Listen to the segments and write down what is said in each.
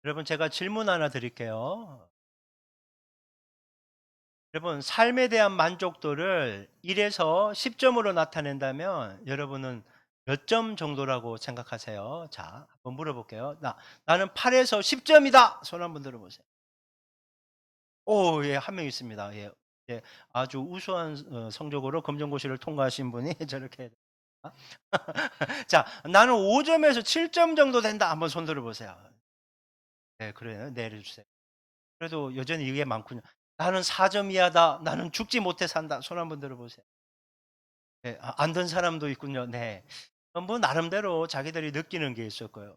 여러분 제가 질문 하나 드릴게요. 여러분 삶에 대한 만족도를 1에서 10점으로 나타낸다면 여러분은 몇 점 정도라고 생각하세요? 자, 한번 물어볼게요. 나는 8에서 10점이다. 손 한번 들어보세요. 오, 예, 한 명 있습니다. 예. 예, 아주 우수한 성적으로 검정고시를 통과하신 분이 저렇게 자, 나는 5점에서 7점 정도 된다. 한번 손 들어보세요. 네, 그래요. 내려주세요. 그래도 여전히 이게 많군요. "나는 4점 이하다. 나는 죽지 못해 산다." 손 한번 들어 보세요. 네. 안 든 사람도 있군요. 네. 뭐 나름대로 자기들이 느끼는 게 있을 거예요.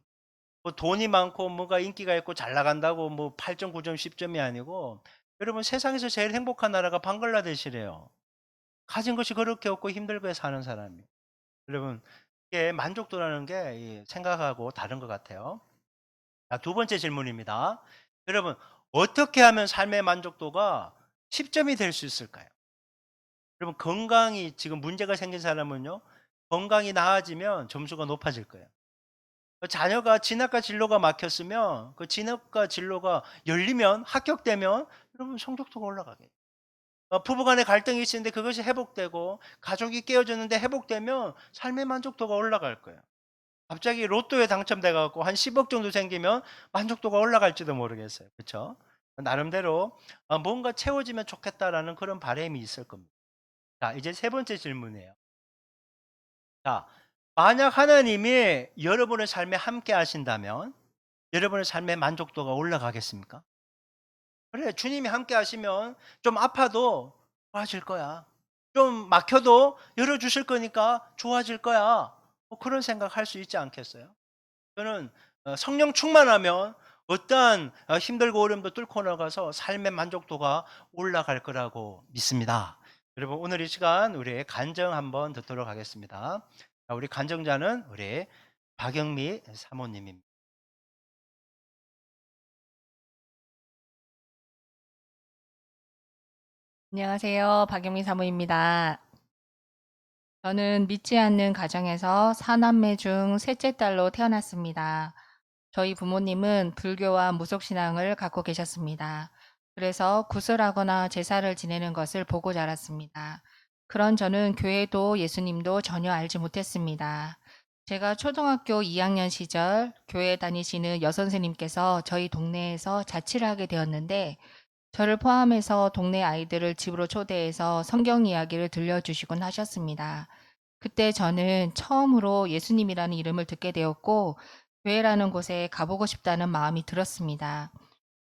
뭐 돈이 많고 뭔가 인기가 있고 잘 나간다고 뭐 8 점, 9 점, 10 점이 아니고 여러분 세상에서 제일 행복한 나라가 방글라데시래요. 가진 것이 그렇게 없고 힘들게 사는 사람이. 여러분 이게 만족도라는 게 이 생각하고 다른 것 같아요. 자, 두 번째 질문입니다. 여러분 어떻게 하면 삶의 만족도가 10 점이 될 수 있을까요? 여러분 건강이 지금 문제가 생긴 사람은요. 건강이 나아지면 점수가 높아질 거예요. 자녀가 진학과 진로가 막혔으면 그 진학과 진로가 열리면 합격되면 여러분 성적도가 올라가게 돼요. 부부 간에 갈등이 있었는데 그것이 회복되고 가족이 깨어졌는데 회복되면 삶의 만족도가 올라갈 거예요. 갑자기 로또에 당첨돼 갖고 한 10억 정도 생기면 만족도가 올라갈지도 모르겠어요. 그렇죠? 나름대로 뭔가 채워지면 좋겠다라는 그런 바람이 있을 겁니다. 자, 이제 세 번째 질문이에요. 자, 만약 하나님이 여러분의 삶에 함께 하신다면 여러분의 삶의 만족도가 올라가겠습니까? 그래, 주님이 함께 하시면 좀 아파도 좋아질 거야. 좀 막혀도 열어주실 거니까 좋아질 거야. 뭐 그런 생각할 수 있지 않겠어요? 저는 성령 충만하면 어떠한 힘들고 어려움도 뚫고 나가서 삶의 만족도가 올라갈 거라고 믿습니다. 여러분 오늘 이 시간 우리 간증 한번 듣도록 하겠습니다. 자, 우리 간증자는 우리 박영미 사모님입니다. 안녕하세요. 박영미 사모입니다. 저는 믿지 않는 가정에서 사남매 중 셋째 딸로 태어났습니다. 저희 부모님은 불교와 무속신앙을 갖고 계셨습니다. 그래서 구슬하거나 제사를 지내는 것을 보고 자랐습니다. 그런 저는 교회도 예수님도 전혀 알지 못했습니다. 제가 초등학교 2학년 시절 교회 다니시는 여선생님께서 저희 동네에서 자취를 하게 되었는데 저를 포함해서 동네 아이들을 집으로 초대해서 성경 이야기를 들려주시곤 하셨습니다. 그때 저는 처음으로 예수님이라는 이름을 듣게 되었고, 교회라는 곳에 가보고 싶다는 마음이 들었습니다.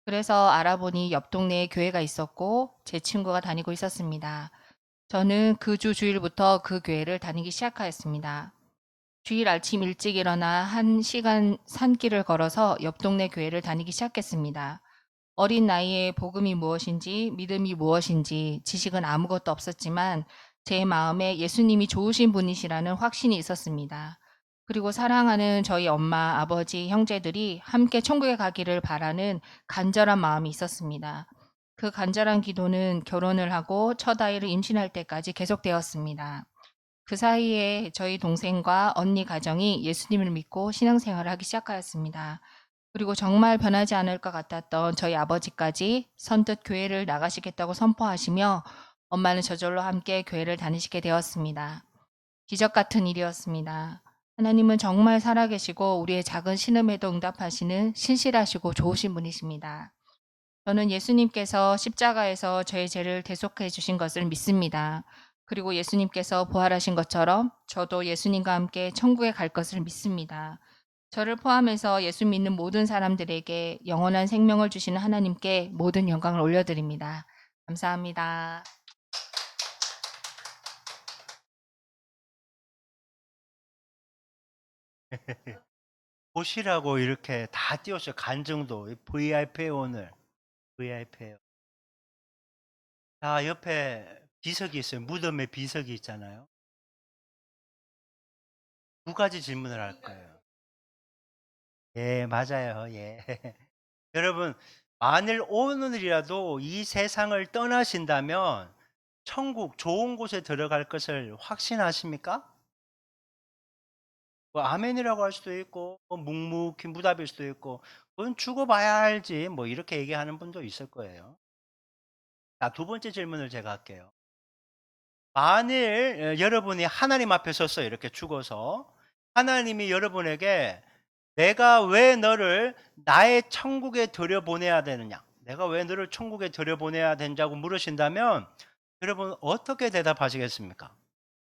그래서 알아보니 옆 동네에 교회가 있었고, 제 친구가 다니고 있었습니다. 저는 그 주 주일부터 그 교회를 다니기 시작하였습니다. 주일 아침 일찍 일어나 1시간 산길을 걸어서 옆 동네 교회를 다니기 시작했습니다. 어린 나이에 복음이 무엇인지 믿음이 무엇인지 지식은 아무것도 없었지만 제 마음에 예수님이 좋으신 분이시라는 확신이 있었습니다. 그리고 사랑하는 저희 엄마, 아버지, 형제들이 함께 천국에 가기를 바라는 간절한 마음이 있었습니다. 그 간절한 기도는 결혼을 하고 첫 아이를 임신할 때까지 계속되었습니다. 그 사이에 저희 동생과 언니 가정이 예수님을 믿고 신앙생활을 하기 시작하였습니다. 그리고 정말 변하지 않을 것 같았던 저희 아버지까지 선뜻 교회를 나가시겠다고 선포하시며 엄마는 저절로 함께 교회를 다니시게 되었습니다. 기적 같은 일이었습니다. 하나님은 정말 살아계시고 우리의 작은 신음에도 응답하시는 신실하시고 좋으신 분이십니다. 저는 예수님께서 십자가에서 저의 죄를 대속해 주신 것을 믿습니다. 그리고 예수님께서 부활하신 것처럼 저도 예수님과 함께 천국에 갈 것을 믿습니다. 저를 포함해서 예수 믿는 모든 사람들에게 영원한 생명을 주시는 하나님께 모든 영광을 올려드립니다. 감사합니다. 보시라고 이렇게 다 띄웠어요. 간증도 VIP 오늘 VIP예요. 자, 옆에 비석이 있어요. 무덤에 비석이 있잖아요. 두 가지 질문을 할 거예요. 예, 맞아요. 예. 여러분, 만일 오늘이라도 이 세상을 떠나신다면 천국 좋은 곳에 들어갈 것을 확신하십니까? 뭐 아멘이라고 할 수도 있고 뭐 묵묵히 무답일 수도 있고 그건 죽어봐야 알지 뭐 이렇게 얘기하는 분도 있을 거예요. 자, 두 번째 질문을 제가 할게요. 만일 여러분이 하나님 앞에 섰어요. 이렇게 죽어서. 하나님이 여러분에게 내가 왜 너를 나의 천국에 들여보내야 되느냐? 내가 왜 너를 천국에 들여보내야 된다고 물으신다면 여러분 어떻게 대답하시겠습니까?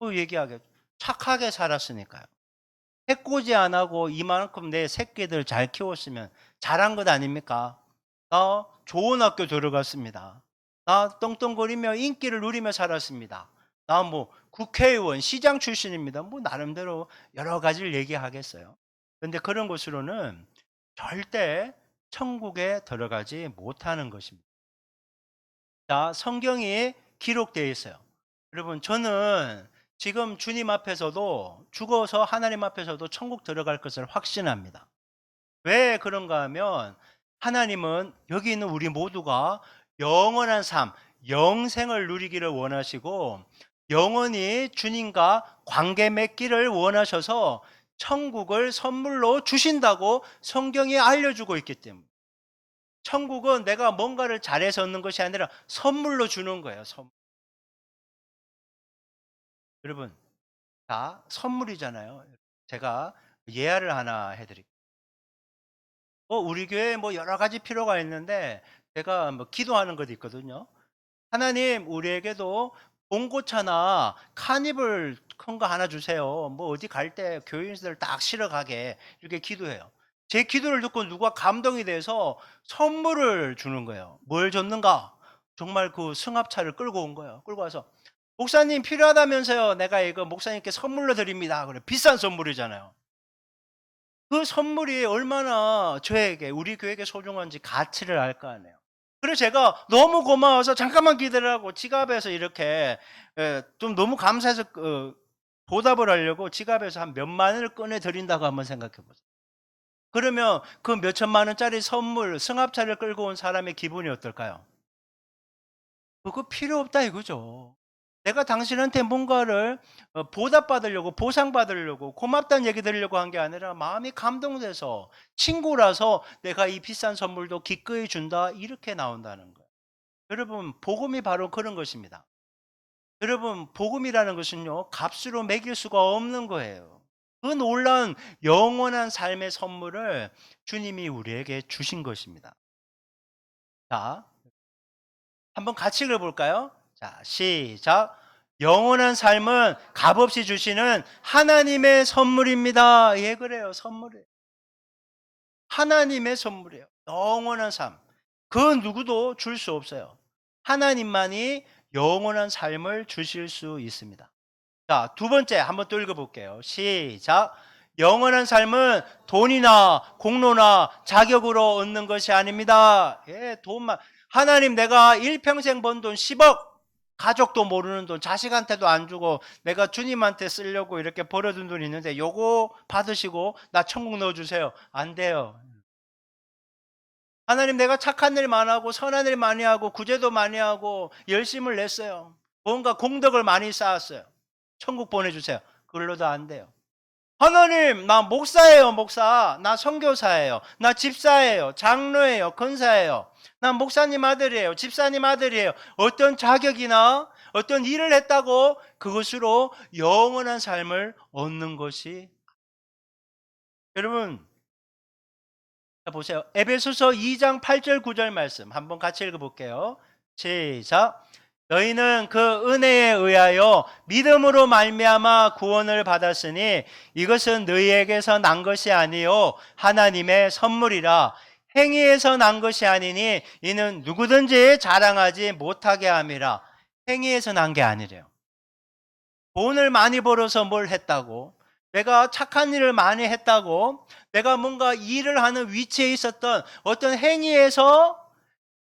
그 얘기하겠죠. 착하게 살았으니까요. 해코지 안 하고 이만큼 내 새끼들 잘 키웠으면 잘한 것 아닙니까? 나 좋은 학교 들어갔습니다. 나 떵떵거리며 인기를 누리며 살았습니다. 나 뭐 국회의원, 시장 출신입니다. 뭐 나름대로 여러 가지를 얘기하겠어요. 근데 그런 것으로는 절대 천국에 들어가지 못하는 것입니다. 자, 성경이 기록되어 있어요. 여러분, 저는 지금 주님 앞에서도 죽어서 하나님 앞에서도 천국 들어갈 것을 확신합니다. 왜 그런가 하면 하나님은 여기 있는 우리 모두가 영원한 삶, 영생을 누리기를 원하시고 영원히 주님과 관계 맺기를 원하셔서 천국을 선물로 주신다고 성경이 알려주고 있기 때문에 천국은 내가 뭔가를 잘해서 얻는 것이 아니라 선물로 주는 거예요. 여러분, 자, 선물이잖아요. 제가 예화를 하나 해드릴게요. 우리 교회에 뭐 여러 가지 필요가 있는데 제가 뭐 기도하는 것도 있거든요. 하나님, 우리에게도 봉고차나 카니발 큰 거 하나 주세요. 뭐 어디 갈 때 교인들 딱 실어 가게 이렇게 기도해요. 제 기도를 듣고 누가 감동이 돼서 선물을 주는 거예요. 뭘 줬는가? 정말 그 승합차를 끌고 온 거예요. 끌고 와서 목사님 필요하다면서요. 내가 이거 목사님께 선물로 드립니다. 그래. 비싼 선물이잖아요. 그 선물이 얼마나 저에게 우리 교회에게 소중한지 가치를 알 거 아니에요. 그래서 제가 너무 고마워서 잠깐만 기다리라고 지갑에서 이렇게 좀 너무 감사해서 보답을 하려고 지갑에서 한 몇만 원을 꺼내 드린다고 한번 생각해 보세요. 그러면 그 몇천만 원짜리 선물 승합차를 끌고 온 사람의 기분이 어떨까요? 그거 필요 없다 이거죠. 내가 당신한테 뭔가를 보답받으려고 보상받으려고 고맙다는 얘기 드리려고 한 게 아니라 마음이 감동돼서 친구라서 내가 이 비싼 선물도 기꺼이 준다 이렇게 나온다는 거예요. 여러분 복음이 바로 그런 것입니다. 여러분 복음이라는 것은요 값으로 매길 수가 없는 거예요. 그 놀라운 영원한 삶의 선물을 주님이 우리에게 주신 것입니다. 자, 한번 같이 읽어볼까요? 자, 시작. 영원한 삶은 값없이 주시는 하나님의 선물입니다. 예, 그래요. 선물이에요. 하나님의 선물이에요. 영원한 삶. 그 누구도 줄 수 없어요. 하나님만이 영원한 삶을 주실 수 있습니다. 자, 두 번째 한번 또 읽어볼게요. 시작. 영원한 삶은 돈이나 공로나 자격으로 얻는 것이 아닙니다. 예, 돈만. 하나님 내가 일평생 번 돈 10억, 가족도 모르는 돈, 자식한테도 안 주고 내가 주님한테 쓰려고 이렇게 벌어둔 돈이 있는데 요거 받으시고 나 천국 넣어주세요. 안 돼요. 하나님 내가 착한 일 많이 하고 선한 일 많이 하고 구제도 많이 하고 열심을 냈어요. 뭔가 공덕을 많이 쌓았어요. 천국 보내주세요. 그걸로도 안 돼요. 하나님 나 목사예요. 목사. 나 선교사예요. 나 집사예요. 장로예요. 권사예요. 난 목사님 아들이에요. 집사님 아들이에요. 어떤 자격이나 어떤 일을 했다고 그것으로 영원한 삶을 얻는 것이 여러분 자 보세요. 에베소서 2장 8절 9절 말씀 한번 같이 읽어볼게요. 시작. 너희는 그 은혜에 의하여 믿음으로 말미암아 구원을 받았으니 이것은 너희에게서 난 것이 아니요 하나님의 선물이라. 행위에서 난 것이 아니니 이는 누구든지 자랑하지 못하게 함이라. 행위에서 난 게 아니래요. 돈을 많이 벌어서 뭘 했다고, 내가 착한 일을 많이 했다고, 내가 뭔가 일을 하는 위치에 있었던 어떤 행위에서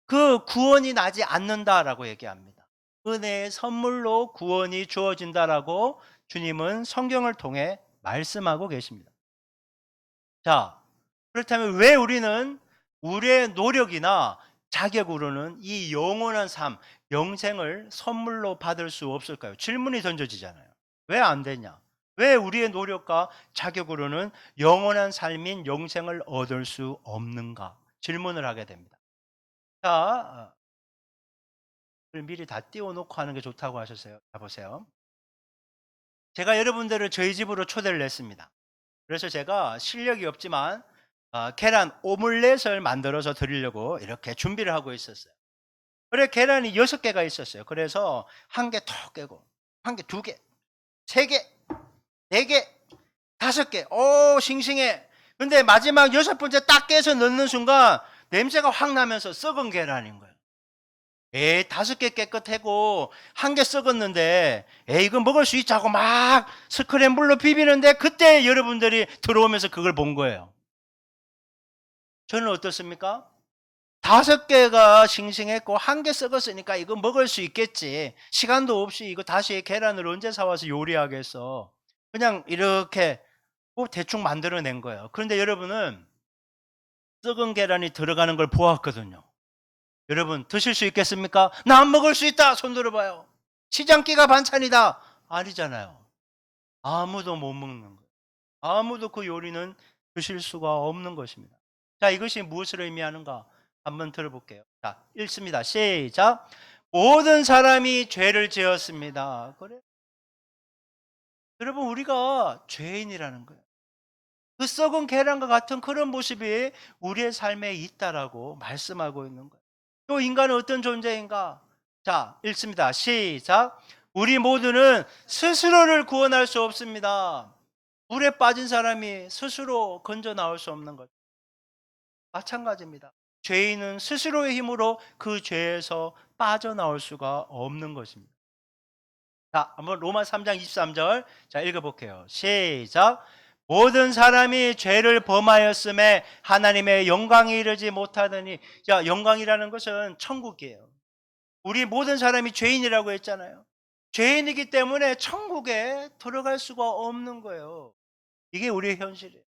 그 구원이 나지 않는다라고 얘기합니다. 은혜의 선물로 구원이 주어진다라고 주님은 성경을 통해 말씀하고 계십니다. 자, 그렇다면 왜 우리는 우리의 노력이나 자격으로는 이 영원한 삶, 영생을 선물로 받을 수 없을까요? 질문이 던져지잖아요. 왜 안 되냐? 왜 우리의 노력과 자격으로는 영원한 삶인 영생을 얻을 수 없는가? 질문을 하게 됩니다. 자, 그걸 미리 다 띄워놓고 하는 게 좋다고 하셨어요. 자, 보세요. 제가 여러분들을 저희 집으로 초대를 했습니다. 그래서 제가 실력이 없지만 계란 오믈렛을 만들어서 드리려고 이렇게 준비를 하고 있었어요. 그래 계란이 6개가 있었어요. 그래서 한 개 턱 깨고 한 개, 두 개, 세 개, 네 개, 5개. 오, 싱싱해. 근데 마지막 6번째 딱 깨서 넣는 순간 냄새가 확 나면서 썩은 계란인 거예요. 에이, 5개 깨끗하고 한 개 썩었는데 에이, 이거 먹을 수 있자고 막 스크램블로 비비는데 그때 여러분들이 들어오면서 그걸 본 거예요. 저는 어떻습니까? 5개가 싱싱했고 한 개 썩었으니까 이거 먹을 수 있겠지. 시간도 없이 이거 다시 계란을 언제 사와서 요리하겠어. 그냥 이렇게 대충 만들어낸 거예요. 그런데 여러분은 썩은 계란이 들어가는 걸 보았거든요. 여러분 드실 수 있겠습니까? 나 안 먹을 수 있다. 손 들어봐요. 시장기가 반찬이다. 아니잖아요. 아무도 못 먹는 거예요. 아무도 그 요리는 드실 수가 없는 것입니다. 자, 이것이 무엇을 의미하는가? 한번 들어볼게요. 자, 읽습니다. 시작. 모든 사람이 죄를 지었습니다. 그래? 여러분, 우리가 죄인이라는 거예요. 그 썩은 계란과 같은 그런 모습이 우리의 삶에 있다라고 말씀하고 있는 거예요. 또 인간은 어떤 존재인가? 자, 읽습니다. 시작. 우리 모두는 스스로를 구원할 수 없습니다. 물에 빠진 사람이 스스로 건져 나올 수 없는 것. 마찬가지입니다. 죄인은 스스로의 힘으로 그 죄에서 빠져나올 수가 없는 것입니다. 자, 한번 로마 3장 23절 자 읽어볼게요. 시작. 모든 사람이 죄를 범하였음에 하나님의 영광에 이르지 못하더니. 자, 영광이라는 것은 천국이에요. 우리 모든 사람이 죄인이라고 했잖아요. 죄인이기 때문에 천국에 들어갈 수가 없는 거예요. 이게 우리의 현실이에요.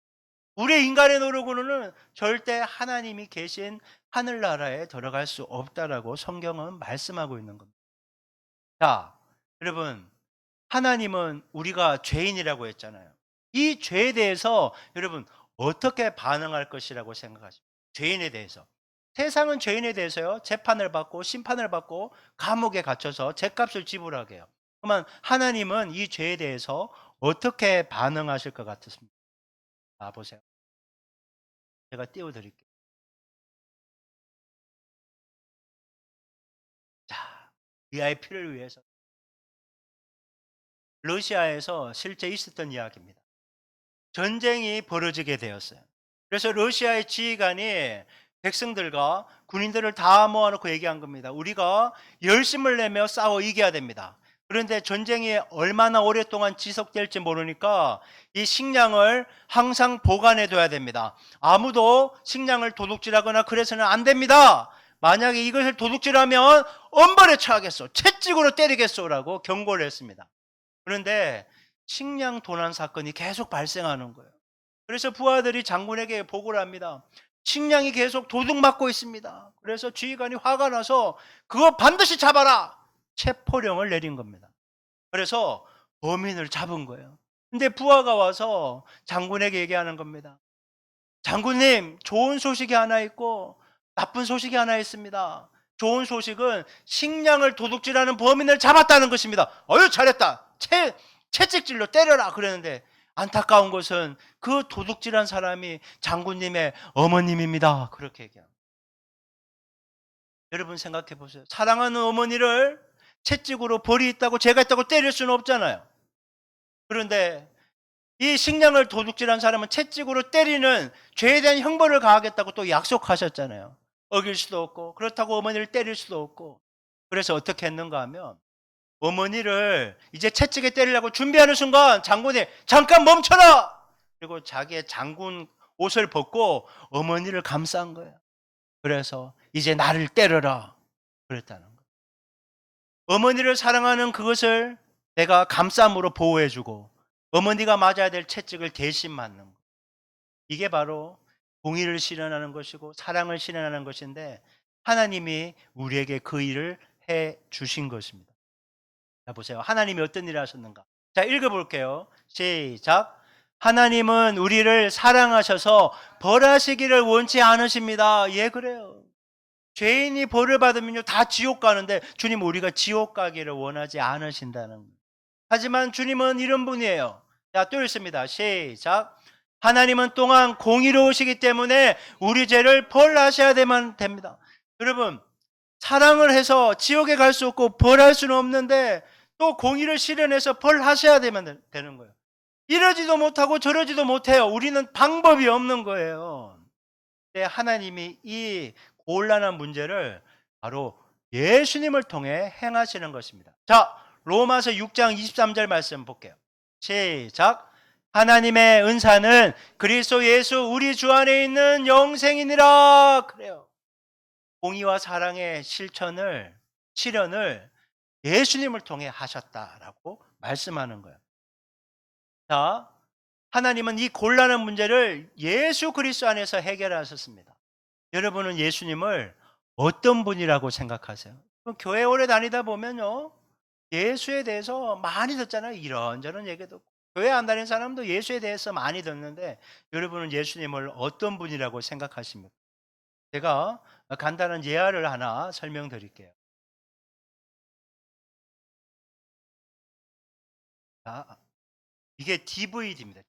우리 인간의 노력으로는 절대 하나님이 계신 하늘나라에 들어갈 수 없다라고 성경은 말씀하고 있는 겁니다. 자, 여러분, 하나님은 우리가 죄인이라고 했잖아요. 이 죄에 대해서 여러분 어떻게 반응할 것이라고 생각하십니까? 죄인에 대해서. 세상은 죄인에 대해서요, 재판을 받고 심판을 받고 감옥에 갇혀서 죄값을 지불하게 해요. 그러면 하나님은 이 죄에 대해서 어떻게 반응하실 것 같으십니까? 보세요. 제가 띄워드릴게요. 자, VIP를 위해서 러시아에서 실제 있었던 이야기입니다. 전쟁이 벌어지게 되었어요. 그래서 러시아의 지휘관이 백성들과 군인들을 다 모아놓고 얘기한 겁니다. 우리가 열심을 내며 싸워 이겨야 됩니다. 그런데 전쟁이 얼마나 오랫동안 지속될지 모르니까 이 식량을 항상 보관해 둬야 됩니다. 아무도 식량을 도둑질하거나 그래서는 안 됩니다. 만약에 이것을 도둑질하면 엄벌에 처하겠소, 채찍으로 때리겠소라고 경고를 했습니다. 그런데 식량 도난 사건이 계속 발생하는 거예요. 그래서 부하들이 장군에게 보고를 합니다. 식량이 계속 도둑맞고 있습니다. 그래서 지휘관이 화가 나서 그거 반드시 잡아라! 체포령을 내린 겁니다. 그래서 범인을 잡은 거예요. 근데 부하가 와서 장군에게 얘기하는 겁니다. 장군님, 좋은 소식이 하나 있고 나쁜 소식이 하나 있습니다. 좋은 소식은 식량을 도둑질하는 범인을 잡았다는 것입니다. 어휴, 잘했다. 채찍질로 때려라. 그랬는데 안타까운 것은 그 도둑질한 사람이 장군님의 어머님입니다. 그렇게 얘기합니다. 여러분 생각해 보세요. 사랑하는 어머니를 채찍으로 벌이 있다고 죄가 있다고 때릴 수는 없잖아요. 그런데 이 식량을 도둑질한 사람은 채찍으로 때리는 죄에 대한 형벌을 가하겠다고 또 약속하셨잖아요. 어길 수도 없고 그렇다고 어머니를 때릴 수도 없고. 그래서 어떻게 했는가 하면 어머니를 이제 채찍에 때리려고 준비하는 순간 장군이 잠깐 멈춰라! 그리고 자기의 장군 옷을 벗고 어머니를 감싼 거예요. 그래서 이제 나를 때려라 그랬다는 거예요. 어머니를 사랑하는 그것을 내가 감쌈으로 보호해주고 어머니가 맞아야 될 채찍을 대신 맞는 거예요. 이게 바로 공의를 실현하는 것이고 사랑을 실현하는 것인데 하나님이 우리에게 그 일을 해 주신 것입니다. 자, 보세요. 하나님이 어떤 일을 하셨는가? 자, 읽어볼게요. 시작. 하나님은 우리를 사랑하셔서 벌하시기를 원치 않으십니다. 예, 그래요. 죄인이 벌을 받으면요 다 지옥 가는데 주님 우리가 지옥 가기를 원하지 않으신다는 거예요. 하지만 주님은 이런 분이에요. 자, 또 읽습니다. 시작. 하나님은 또한 공의로우시기 때문에 우리 죄를 벌하셔야 됩니다. 여러분, 사랑을 해서 지옥에 갈 수 없고 벌할 수는 없는데 또 공의를 실현해서 벌하셔야 되는 거예요. 이러지도 못하고 저러지도 못해요. 우리는 방법이 없는 거예요. 하나님이 이 곤란한 문제를 바로 예수님을 통해 행하시는 것입니다. 자, 로마서 6장 23절 말씀 볼게요. 시작. 하나님의 은사는 그리스도 예수 우리 주 안에 있는 영생이니라. 그래요. 공의와 사랑의 실현을 예수님을 통해 하셨다라고 말씀하는 거예요. 자, 하나님은 이 곤란한 문제를 예수 그리스도 안에서 해결하셨습니다. 여러분은 예수님을 어떤 분이라고 생각하세요? 교회 오래 다니다 보면요, 예수에 대해서 많이 듣잖아요. 이런저런 얘기 듣고. 교회 안 다니는 사람도 예수에 대해서 많이 듣는데 여러분은 예수님을 어떤 분이라고 생각하십니까? 제가 간단한 예화를 하나 설명드릴게요. 자, 이게 DVD입니다.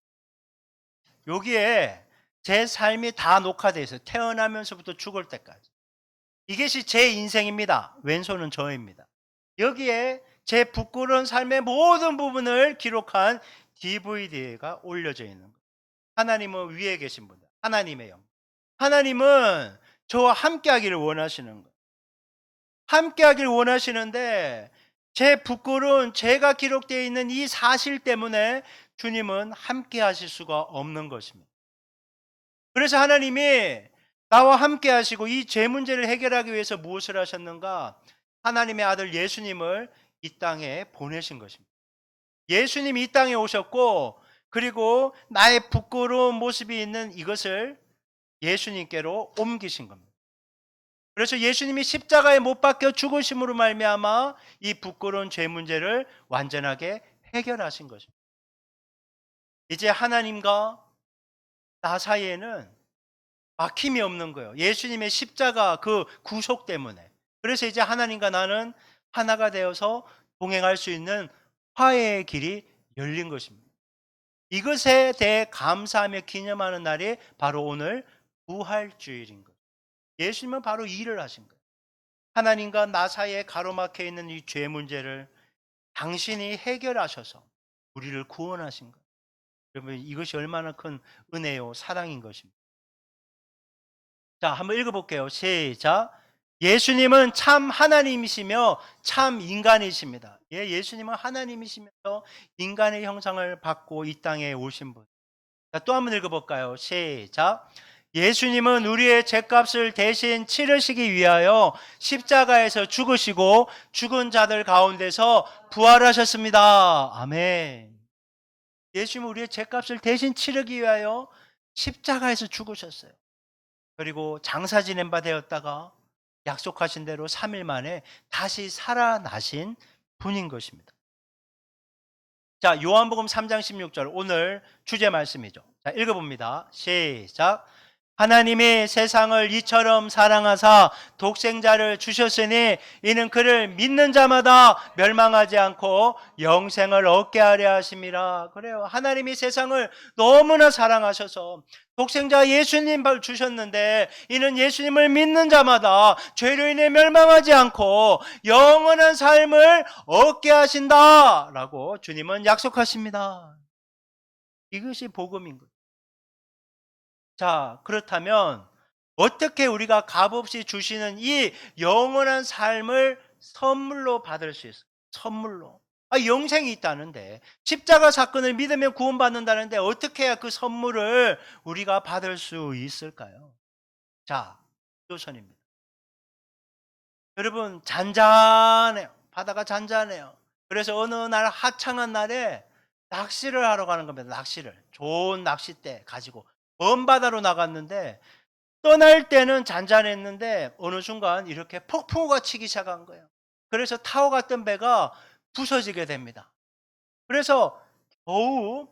여기에 제 삶이 다 녹화되어 있어요. 태어나면서부터 죽을 때까지. 이것이 제 인생입니다. 왼손은 저입니다. 여기에 제 부끄러운 삶의 모든 부분을 기록한 DVD가 올려져 있는 거예요. 하나님은 위에 계신 분들, 하나님의 영. 하나님은 저와 함께 하기를 원하시는 거예요. 함께 하기를 원하시는데 제 부끄러운 제가 기록되어 있는 이 사실 때문에 주님은 함께 하실 수가 없는 것입니다. 그래서 하나님이 나와 함께 하시고 이 죄 문제를 해결하기 위해서 무엇을 하셨는가? 하나님의 아들 예수님을 이 땅에 보내신 것입니다. 예수님이 이 땅에 오셨고 그리고 나의 부끄러운 모습이 있는 이것을 예수님께로 옮기신 겁니다. 그래서 예수님이 십자가에 못 박혀 죽으심으로 말미암아 이 부끄러운 죄 문제를 완전하게 해결하신 것입니다. 이제 하나님과 나 사이에는 막힘이 없는 거예요. 예수님의 십자가 그 구속 때문에. 그래서 이제 하나님과 나는 하나가 되어서 동행할 수 있는 화해의 길이 열린 것입니다. 이것에 대해 감사하며 기념하는 날이 바로 오늘 부활주일인 거예요. 예수님은 바로 이 일을 하신 거예요. 하나님과 나 사이에 가로막혀 있는 이 죄 문제를 당신이 해결하셔서 우리를 구원하신 거예요. 여러분, 이것이 얼마나 큰 은혜요 사랑인 것입니다. 자, 한번 읽어볼게요. 시작. 예수님은 참 하나님이시며 참 인간이십니다. 예, 예수님은 하나님이시면서 인간의 형상을 받고 이 땅에 오신 분. 자, 또 한번 읽어볼까요? 시작. 예수님은 우리의 죄값을 대신 치르시기 위하여 십자가에서 죽으시고 죽은 자들 가운데서 부활하셨습니다. 아멘. 예수님은 우리의 죄값을 대신 치르기 위하여 십자가에서 죽으셨어요. 그리고 장사 지낸 바 되었다가 약속하신 대로 3일 만에 다시 살아나신 분인 것입니다. 자, 요한복음 3장 16절 오늘 주제 말씀이죠. 자, 읽어봅니다. 시작. 하나님이 세상을 이처럼 사랑하사 독생자를 주셨으니 이는 그를 믿는 자마다 멸망하지 않고 영생을 얻게 하려 하심이라. 그래요. 하나님이 세상을 너무나 사랑하셔서 독생자 예수님을 주셨는데 이는 예수님을 믿는 자마다 죄로 인해 멸망하지 않고 영원한 삶을 얻게 하신다라고 주님은 약속하십니다. 이것이 복음인 거예요. 자, 그렇다면 어떻게 우리가 값없이 주시는 이 영원한 삶을 선물로 받을 수 있어요? 선물로. 영생이 있다는데 십자가 사건을 믿으면 구원받는다는데 어떻게 해야 그 선물을 우리가 받을 수 있을까요? 자, 조선입니다. 여러분, 잔잔해요. 바다가 잔잔해요. 그래서 어느 날 하창한 날에 낚시를 하러 가는 겁니다. 낚시를. 좋은 낚싯대 가지고 먼 바다로 나갔는데 떠날 때는 잔잔했는데 어느 순간 이렇게 폭풍우가 치기 시작한 거예요. 그래서 타고 갔던 배가 부서지게 됩니다. 그래서 겨우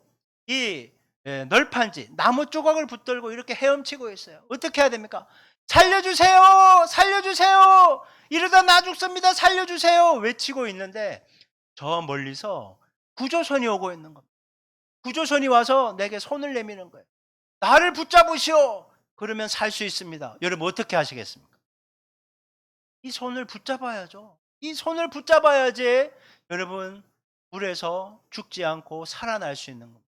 이 널판지 나무 조각을 붙들고 이렇게 헤엄치고 있어요. 어떻게 해야 됩니까? 살려주세요! 살려주세요! 이러다 나 죽습니다. 살려주세요! 외치고 있는데 저 멀리서 구조선이 오고 있는 겁니다. 구조선이 와서 내게 손을 내미는 거예요. 나를 붙잡으시오! 그러면 살 수 있습니다. 여러분 어떻게 하시겠습니까? 이 손을 붙잡아야죠. 이 손을 붙잡아야지 여러분 물에서 죽지 않고 살아날 수 있는 겁니다.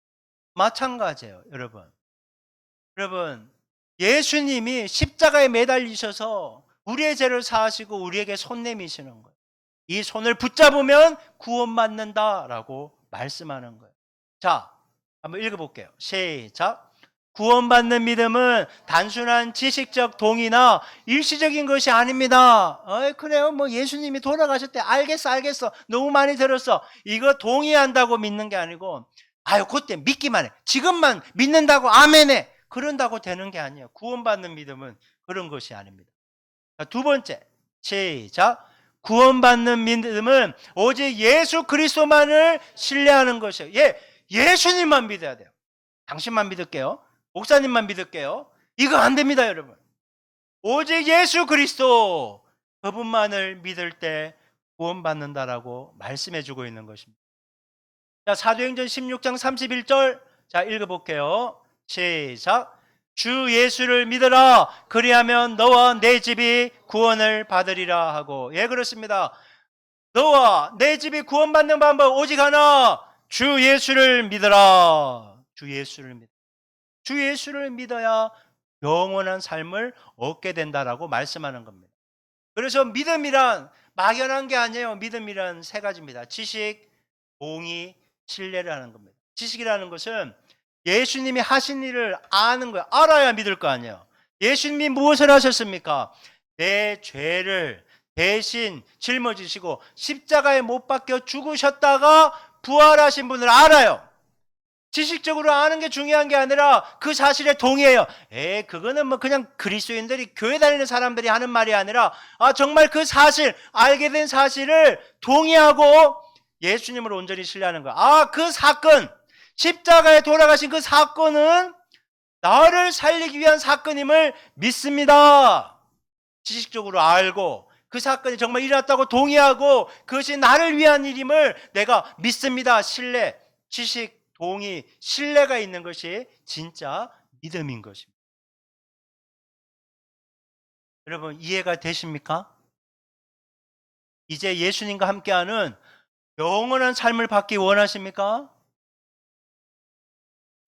마찬가지예요, 여러분. 여러분, 예수님이 십자가에 매달리셔서 우리의 죄를 사하시고 우리에게 손 내미시는 거예요. 이 손을 붙잡으면 구원받는다라고 말씀하는 거예요. 자, 한번 읽어볼게요. 시작. 구원받는 믿음은 단순한 지식적 동의나 일시적인 것이 아닙니다. 그래요. 뭐 예수님이 돌아가셨대. 알겠어. 너무 많이 들었어. 이거 동의한다고 믿는 게 아니고, 아유, 그때 믿기만 해. 지금만 믿는다고 아멘해. 그런다고 되는 게 아니에요. 구원받는 믿음은 그런 것이 아닙니다. 자, 두 번째, 시작. 구원받는 믿음은 오직 예수 그리스도만을 신뢰하는 것이에요. 예수님만 믿어야 돼요. 당신만 믿을게요. 목사님만 믿을게요. 이거 안 됩니다, 여러분. 오직 예수 그리스도 그분만을 믿을 때 구원받는다라고 말씀해 주고 있는 것입니다. 자, 사도행전 16장 31절. 자, 읽어볼게요. 시작. 주 예수를 믿으라. 그리하면 너와 내 집이 구원을 받으리라 하고. 예, 그렇습니다. 너와 내 집이 구원받는 방법 오직 하나. 주 예수를 믿으라. 주 예수를 믿. 주 예수를 믿어야 영원한 삶을 얻게 된다라고 말씀하는 겁니다. 그래서 믿음이란 막연한 게 아니에요. 믿음이란 세 가지입니다. 지식, 공의, 신뢰를 하는 겁니다. 지식이라는 것은 예수님이 하신 일을 아는 거예요. 알아야 믿을 거 아니에요. 예수님이 무엇을 하셨습니까? 내 죄를 대신 짊어지시고 십자가에 못 박혀 죽으셨다가 부활하신 분을 알아요. 지식적으로 아는 게 중요한 게 아니라 그 사실에 동의해요. 그거는 뭐 그냥 그리스도인들이 교회 다니는 사람들이 하는 말이 아니라 정말 그 사실, 알게 된 사실을 동의하고 예수님을 온전히 신뢰하는 거야. 그 사건, 십자가에 돌아가신 그 사건은 나를 살리기 위한 사건임을 믿습니다. 지식적으로 알고 그 사건이 정말 일어났다고 동의하고 그것이 나를 위한 일임을 내가 믿습니다. 신뢰, 지식, 동의, 신뢰가 있는 것이 진짜 믿음인 것입니다. 여러분 이해가 되십니까? 이제 예수님과 함께하는 영원한 삶을 받기 원하십니까?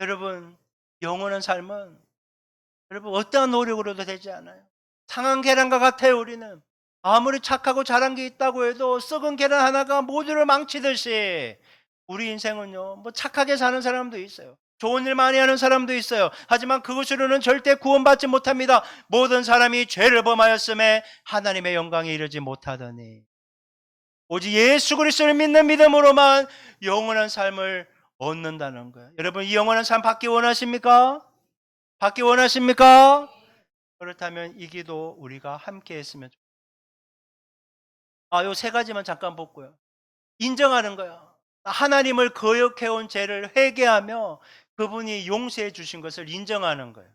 여러분 영원한 삶은 여러분 어떠한 노력으로도 되지 않아요. 상한 계란과 같아요. 우리는 아무리 착하고 잘한 게 있다고 해도 썩은 계란 하나가 모두를 망치듯이 우리 인생은요, 뭐 착하게 사는 사람도 있어요. 좋은 일 많이 하는 사람도 있어요. 하지만 그것으로는 절대 구원받지 못합니다. 모든 사람이 죄를 범하였음에 하나님의 영광에 이르지 못하더니 오직 예수 그리스도를 믿는 믿음으로만 영원한 삶을 얻는다는 거예요. 여러분 이 영원한 삶 받기 원하십니까? 받기 원하십니까? 그렇다면 이 기도 우리가 함께 했으면 요 세 가지만 잠깐 볼고요. 인정하는 거야. 하나님을 거역해온 죄를 회개하며 그분이 용서해 주신 것을 인정하는 거예요.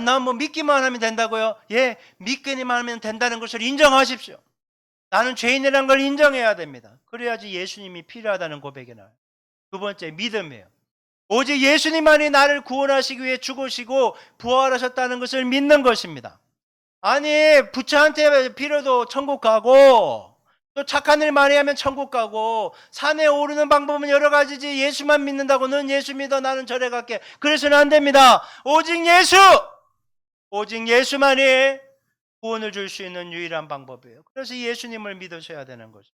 난 뭐 믿기만 하면 된다고요? 예, 믿기만 하면 된다는 것을 인정하십시오. 나는 죄인이라는 걸 인정해야 됩니다. 그래야지 예수님이 필요하다는 고백이 나와요. 두 번째, 믿음이에요. 오직 예수님만이 나를 구원하시기 위해 죽으시고 부활하셨다는 것을 믿는 것입니다. 아니, 부처한테 빌어도 천국 가고 또 착한 일 많이 하면 천국 가고 산에 오르는 방법은 여러 가지지 예수만 믿는다고 넌 예수 믿어 나는 절에 갈게 그래서는 안 됩니다. 오직 예수만이 구원을 줄 수 있는 유일한 방법이에요. 그래서 예수님을 믿으셔야 되는 거죠.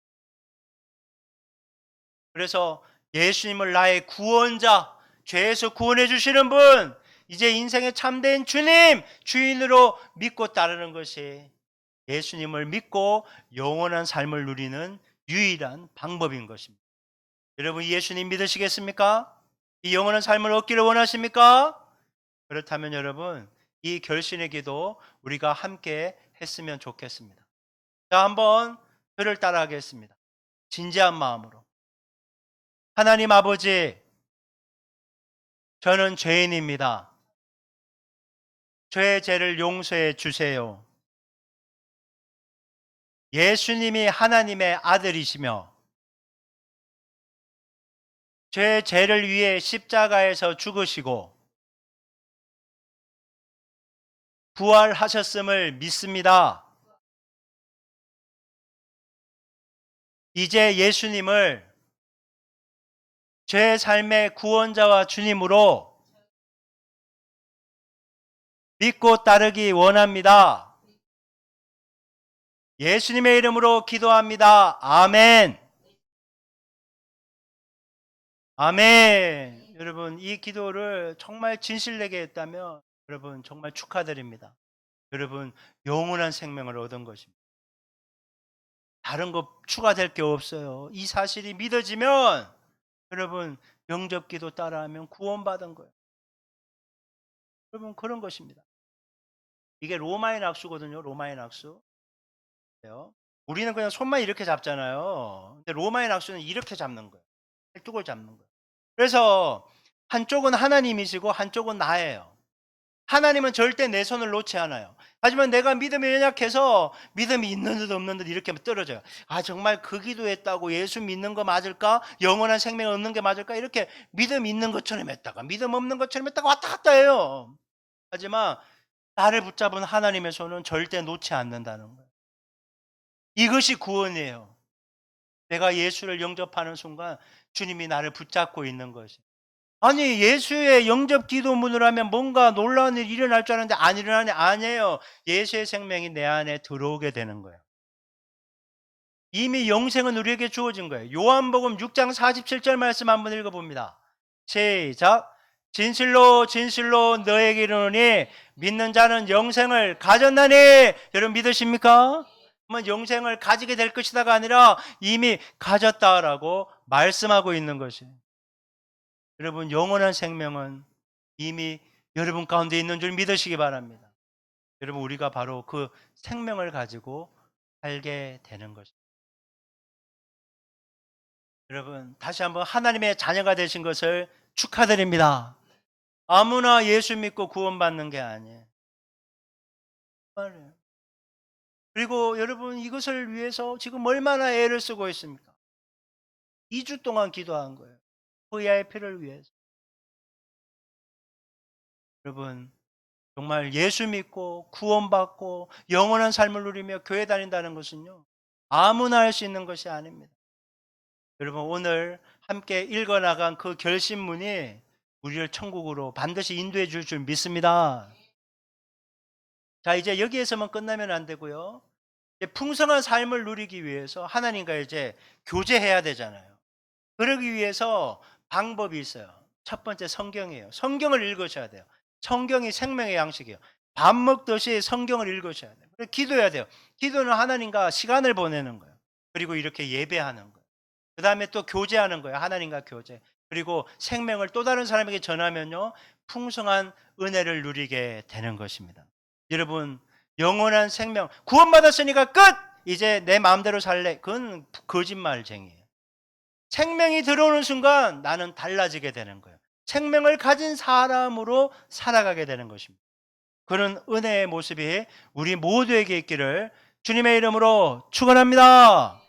그래서 예수님을 나의 구원자, 죄에서 구원해 주시는 분, 이제 인생의 참된 주님, 주인으로 믿고 따르는 것이 예수님을 믿고 영원한 삶을 누리는 유일한 방법인 것입니다. 여러분 예수님 믿으시겠습니까? 이 영원한 삶을 얻기를 원하십니까? 그렇다면 여러분 이 결신의 기도 우리가 함께 했으면 좋겠습니다. 자, 한번 저를 따라하겠습니다. 진지한 마음으로 하나님 아버지, 저는 죄인입니다. 저의 죄를 용서해 주세요. 예수님이 하나님의 아들이시며 제 죄를 위해 십자가에서 죽으시고 부활하셨음을 믿습니다. 이제 예수님을 제 삶의 구원자와 주님으로 믿고 따르기 원합니다. 예수님의 이름으로 기도합니다. 아멘. 아멘. 여러분, 이 기도를 정말 진실되게 했다면 여러분 정말 축하드립니다. 여러분 영원한 생명을 얻은 것입니다. 다른 거 추가될 게 없어요. 이 사실이 믿어지면 여러분 영접기도 따라하면 구원받은 거예요. 여러분 그런 것입니다. 이게 로마인 악수거든요. 로마인 악수. 우리는 그냥 손만 이렇게 잡잖아요. 근데 로마인 악수는 이렇게 잡는 거예요. 팔뚝을 잡는 거예요. 그래서 한쪽은 하나님이시고 한쪽은 나예요. 하나님은 절대 내 손을 놓지 않아요. 하지만 내가 믿음이 연약해서 믿음이 있는 듯 없는 듯 이렇게 떨어져요. 아, 정말 그 기도했다고 예수 믿는 거 맞을까? 영원한 생명 얻는 게 맞을까? 이렇게 믿음 있는 것처럼 했다가 믿음 없는 것처럼 했다가 왔다 갔다 해요. 하지만 나를 붙잡은 하나님의 손은 절대 놓지 않는다는 거예요. 이것이 구원이에요. 내가 예수를 영접하는 순간 주님이 나를 붙잡고 있는 것이. 아니, 예수의 영접 기도문을 하면 뭔가 놀라운 일이 일어날 줄 알았는데 안 일어나네. 아니에요. 예수의 생명이 내 안에 들어오게 되는 거예요. 이미 영생은 우리에게 주어진 거예요. 요한복음 6장 47절 말씀 한번 읽어봅니다. 시작. 진실로 진실로 너에게 이르노니 믿는 자는 영생을 가졌나니. 여러분 믿으십니까? 그러면 영생을 가지게 될 것이다가 아니라 이미 가졌다라고 말씀하고 있는 것이에요. 여러분 영원한 생명은 이미 여러분 가운데 있는 줄 믿으시기 바랍니다. 여러분 우리가 바로 그 생명을 가지고 살게 되는 것입니다. 여러분 다시 한번 하나님의 자녀가 되신 것을 축하드립니다. 아무나 예수 믿고 구원받는 게 아니에요. 그리고 여러분 이것을 위해서 지금 얼마나 애를 쓰고 있습니까? 2주 동안 기도한 거예요. VIP를 위해서. 여러분 정말 예수 믿고 구원받고 영원한 삶을 누리며 교회 다닌다는 것은요. 아무나 할 수 있는 것이 아닙니다. 여러분 오늘 함께 읽어나간 그 결심문이 우리를 천국으로 반드시 인도해 줄 줄 믿습니다. 자, 이제 여기에서만 끝나면 안 되고요. 이제 풍성한 삶을 누리기 위해서 하나님과 이제 교제해야 되잖아요. 그러기 위해서 방법이 있어요. 첫 번째 성경이에요. 성경을 읽으셔야 돼요. 성경이 생명의 양식이에요. 밥 먹듯이 성경을 읽으셔야 돼요. 그리고 기도해야 돼요. 기도는 하나님과 시간을 보내는 거예요. 그리고 이렇게 예배하는 거예요. 그 다음에 또 교제하는 거예요. 하나님과 교제. 그리고 생명을 또 다른 사람에게 전하면요. 풍성한 은혜를 누리게 되는 것입니다. 여러분 영원한 생명 구원받았으니까 끝! 이제 내 마음대로 살래. 그건 거짓말쟁이에요. 생명이 들어오는 순간 나는 달라지게 되는 거예요. 생명을 가진 사람으로 살아가게 되는 것입니다. 그런 은혜의 모습이 우리 모두에게 있기를 주님의 이름으로 축원합니다.